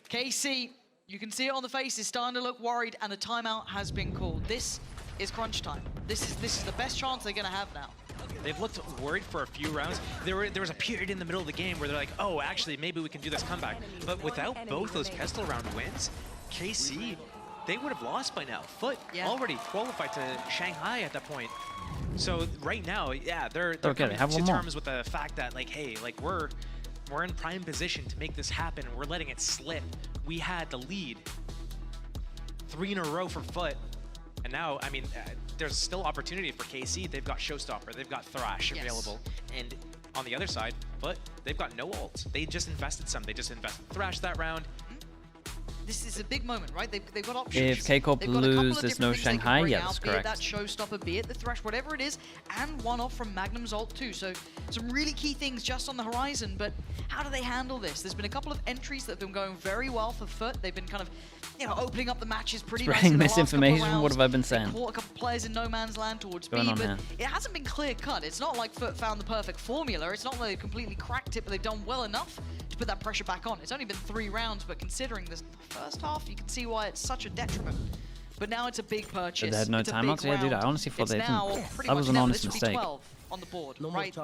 KC, you can see it on the faces, starting to look worried, and a timeout has been called. This is crunch time. This is the best chance they're gonna have now. They've looked worried for a few rounds. There was a period in the middle of the game where they're like, oh, actually, maybe we can do this comeback. But without both those pistol round wins, KC, they would have lost by now. FUT already qualified to Shanghai at that point. So right now, yeah, they're Okay, coming have to one more. terms with the fact that, like, hey, like we're in prime position to make this happen, and we're letting it slip. We had the lead 3 in a row for FUT, and now, I mean, there's still opportunity for KC. They've got Showstopper, they've got Thrash available, and on the other side, FUT, they've got no ult. They just invested some. They just invested Thrash that round. This is a big moment, right? They've got options. If Kcorp They've got a couple lose, of there's different no things they can Shanghai. bring Yeah, out, that's be it correct. that Showstopper, be it the Thrash, whatever it is, and one off from Magnum's ult too. So some really key things just on the horizon, but how do they handle this? There's been a couple of entries that have been going very well for FUT. They've been kind of, you know, opening up the matches pretty much Spreading in the last couple of misinformation, rounds. what have I been They saying? caught a couple players in no man's land towards What's B, going on but here? it hasn't been clear cut. It's not like FUT found the perfect formula. It's not like they've completely cracked it, but they've done well enough to put that pressure back on. It's only been 3 rounds, but considering this first half, you can see why it's such a detriment. But now it's a big purchase. They had no It's a big timeouts? Yeah, dude, I round. honestly thought It's they now didn't. pretty That much was an never. honest This should be mistake. 12 on the board, right?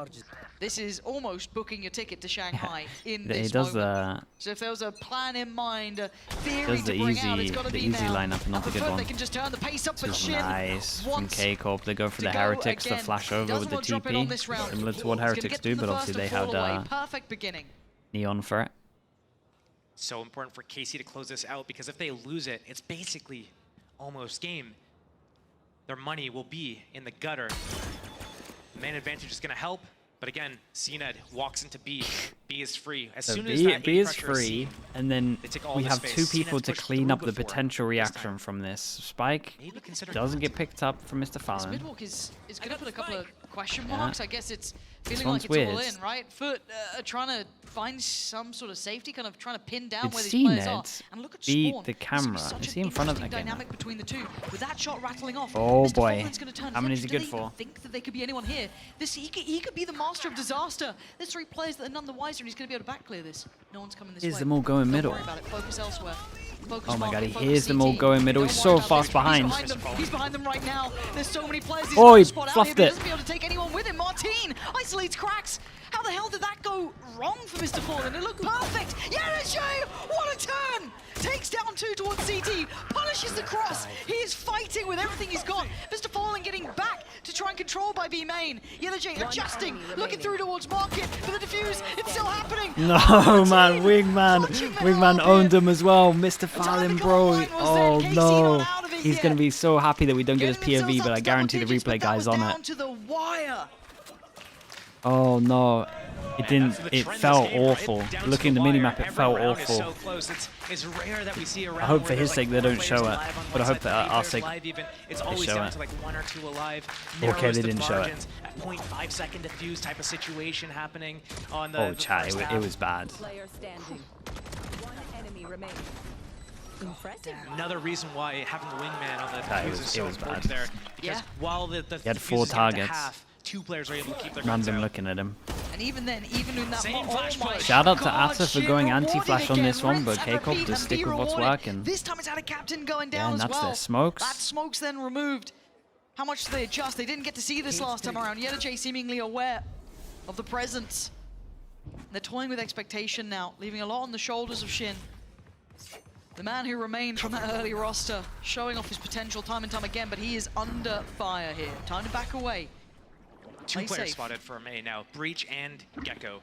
This is almost booking your ticket to Shanghai in He this does moment. the So if there was a plan in mind, a theory does to the bring out, it's easy got to the be easy now. lineup and not the Up good front, one. They can just turn the pace up, but This is Shin nice from wants Kcorp. They go for to the go Heretics to again. flash over Doesn't with the want to drop in on TP, this round. similar to what He's gonna Heretics get do, them but the obviously first they and fall had away. Perfect beginning. Neon for it. So important for KC to close this out, because if they lose it, it's basically almost game. Their money will be in the gutter. Man advantage is going to help, but again, CNED walks into B. B is free. As So soon as B, that B A is pressure is free, seen, and then they take all we the have space. 2 people CNED's to pushed clean through up the before potential this reaction time. from this. Spike Maybe consider doesn't get not. picked up from Mr. This Fallon. midwalk is going to put a couple of question marks. I guess it's feeling one's like it's all weird. in, right? FUT trying to find some sort of safety, kind of trying to pin down Did where these players are. CNED And look at beat Spawn. the This is gonna be camera? such Is an he in front of interesting that dynamic between the two. With that shot rattling off, Oh, Mr. boy. Fallen's gonna turn How many is flips. he Do good they even for? think that they could be anyone here? He could be the master of disaster. There's 3 players that are none the wiser, and he's going to be able to back clear this. No one's coming this way. Here's them all going Don't middle. worry about it. Focus elsewhere. Focus Oh my market, god, he focus hears them all CT. going middle. Don't He's worry so about fast this. behind. He's behind them right now. There's so many players. He's Oh, got he to spot out fluffed here, but it. He doesn't be able to take anyone with him. Martine isolates cracks. How the hell did that go wrong for Mr. Fallen? It looked perfect. Yenishay, what a turn! Takes down 2 towards CT, punishes the cross. He is fighting with everything he's got. Mr. Fallen getting back to try and control by B main. Yenishay adjusting, looking through towards Market for the defuse. It's still happening. No, Martine man, Wingman. clutching the Wingman hell owned here. him as well. Mr. Fallon, bro. line was Oh, there. KC no. not out of it He's going to yet. be so happy that we don't get his Getting POV, themselves but up I to guarantee the double digits, replay but that guy's was on down it. to the wire. Oh, no. It didn't. That's the It trend felt this game, right? awful. Down to Looking at the wire. minimap, it Every felt round is awful. so close. It's rare that we see a round I hope where for his there's, sake like, they 4 don't show players it, alive on but I one hope side, that 3 our players sake alive even. It's they always show down it. to like 1 or 2 alive. Okay, Narrows they the didn't show it. margins. At 0.5-second defuse type of situation happening on the Oh, the chat, first it half. was bad. Player standing. 1 enemy remaining. Impressive. Another reason why having the wingman on the Yeah, it defuse was- is it so was important bad. there. Because Yeah. while the He had defuse 4 is getting to targets. half, 2 players are able to keep their guns Random out. looking at him. And even then, even in that Same oh flash my push. Shout out to God, Atta for Shin going rewarded anti-flash on again. this one, Rinse but and Kcorp repeat just and stick be with what's rewarded. working. This time it's had a captain going Yeah, down and as that's well. their smokes. That smoke's then removed. How much do they adjust? They didn't get to see this last time around. Yetajay seemingly aware of the presence They're toying with expectation now, leaving a lot on the shoulders of Shin. The man who remained from that early roster, showing off his potential time and time again, but he is under fire here. Time to back away. Two Play players safe. spotted from A now, Breach and Gekko.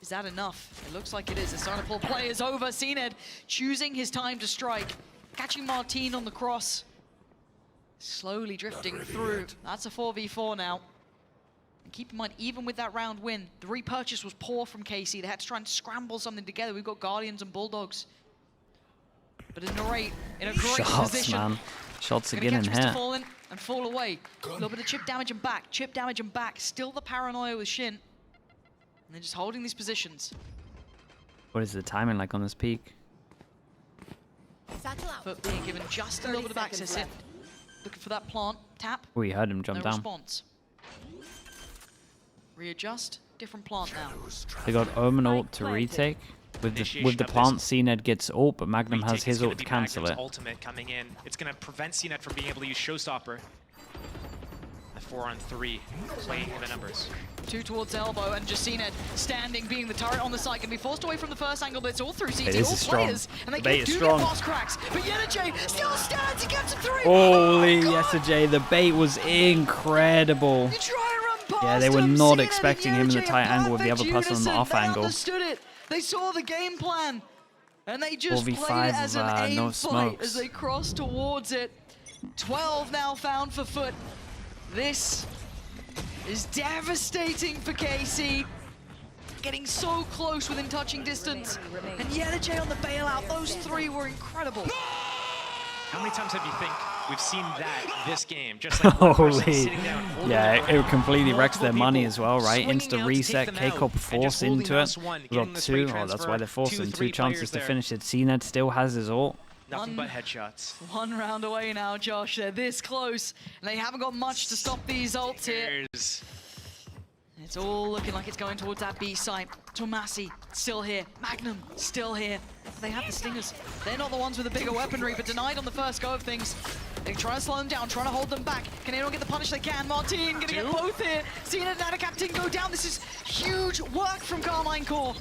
Is that enough? It looks like it is. They're starting to pull players over. CNED choosing his time to strike. Catching Martine on the cross. Slowly drifting through. That's a 4v4 now. And keep in mind, even with that round win, the repurchase was poor from KC. They had to try and scramble something together. We've got Guardians and Bulldogs. But in a great Shots, position. man. Shots Gonna again catch in Mr. here. Fallen and fall away. A little bit of chip damage and back. Chip damage and back. Still the paranoia with Shin. And they're just holding these positions. What is the timing like on this peak? FUT being given just a little bit of access in. Looking for that plant. Tap. We heard him jump No down. response. Readjust. Different plant now. They got Omen ult to retake. With the plant, CNED gets ult, but Magnum has his ult to cancel it. Ultimate coming in. It's going to prevent CNED from being able to use Showstopper. The 4-on-3 playing the numbers. Two towards elbow, and just CNED standing, being the turret on the side, can be forced away from the first angle, but it's all through CT, It is all strong. players, and they The bait is do strong. get boss cracks. But Yenajay still stands, he gets him through. Holy Oh, God. SJ, the bait was incredible. You try and run past Yeah, they were him, not CNED expecting and him in the Yenajay, tight a angle with the other perfect person on the unison. off They angle. understood it. They saw the game plan, and they just 4v5 played it as an of, aim no fight smokes. as they cross towards it. 12 now found for FUT. This is devastating for KC. Getting so close within touching distance. And Yenajay on the bailout, those three were incredible. How many times have you think we've seen that this game? Just like one person Holy. sitting down, holding Yeah, their it completely wrecks their multiple money people as well, right? swinging Insta out to reset, take them out, Kcorp and just force holding into house it. one, We getting got the straight 2. Oh, that's why they're transfer, forcing 2-3 2 chances players to there. finish it. CNED still has his ult. Nothing but headshots. One round away now, Josh. They're this close, and they haven't got much to stop these ults here. There's It's all looking like it's going towards that B site. Tomasi still here. Magnum still here. They have the stingers. They're not the ones with the bigger weaponry, but denied on the first go of things. They're trying to slow them down, trying to hold them back. Can anyone get the punish they can? Martine gonna get both here. Seeing it, Nana Captain go down. This is huge work from Kcorp.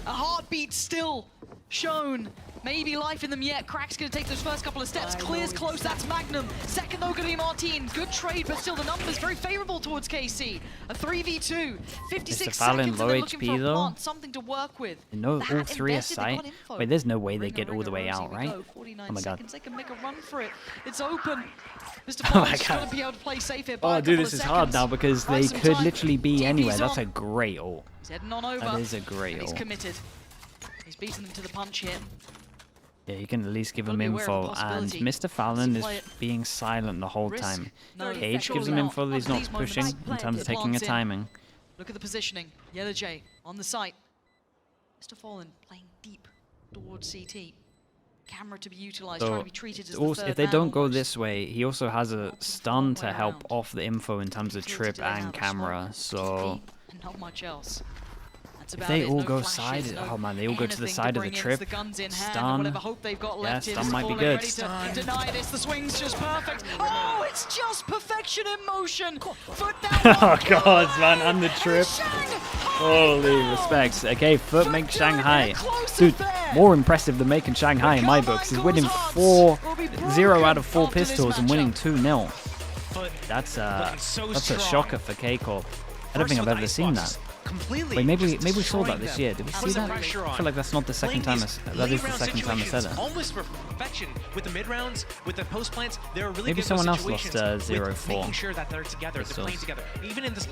A heartbeat still shown. Maybe life in them yet. Crack's gonna take those first couple of steps. Clears close, that's Magnum. Second though gonna be Martine. Good trade, but still the numbers very favorable towards KC. A 3v2, 56 Mr. Fallon, seconds, and low they're looking HP for a though. plant, something to work with. No, That all 3 are invested, they got sight. info. Wait, there's no way they Ringer, get all the way Ringer, out, Rosie, we right? go. 49 Oh my god. seconds, they can make a run for it. It's open. Mr. Oh my Fallon's god. gonna be able to play safe here by Oh, a dude, couple this of is hard seconds. now because Buy they some could time. literally be DP's anywhere. That's on. a great ult. He's heading on over. That is a great and he's ult. committed. He's beaten them to the punch here. Yeah, you can at least give Gotta him be aware of the info. And possibility. Mr. Fallon Play is it. being silent the whole Risk? time. No, Cage surely gives him not. info that he's Under not these moments, pushing in terms of taking a plants in. timing. Look at the positioning. Yenajay on the site. Mr. Fallen playing deep towards CT. Camera to be utilized, trying So to be treated as the also, third if they man don't go almost. this way, he also has a stun to way help around. off the info in terms of Tilted trip it around and the camera. smoke, So TP, and not much else. That's if about they it. all No go flashes, side, no oh man, they all go to the anything side of the bring in. trip. It's the guns in hand, and Stun. whatever hope they've got left here. stun Mr. might be Fallen good. ready to deny this. The swing's just perfect. Oh, it's just perfection in motion. Foot down. Oh god, man, and the trip. Holy respects. Okay, FUT makes Shanghai. Dude, more impressive than making Shanghai in my books is winning 4-0 out of 4 pistols and winning 2-0. That's a shocker for Kcorp. I don't think I've ever seen that. Wait, maybe we saw that this year. Did we see that? I feel like that's not the second time. That is the second time I said it. Almost perfection with the mid rounds, with the post plants. They're really Maybe good someone else situations lost with 0-4 making sure that they're together, they're playing pistols. together. Even in this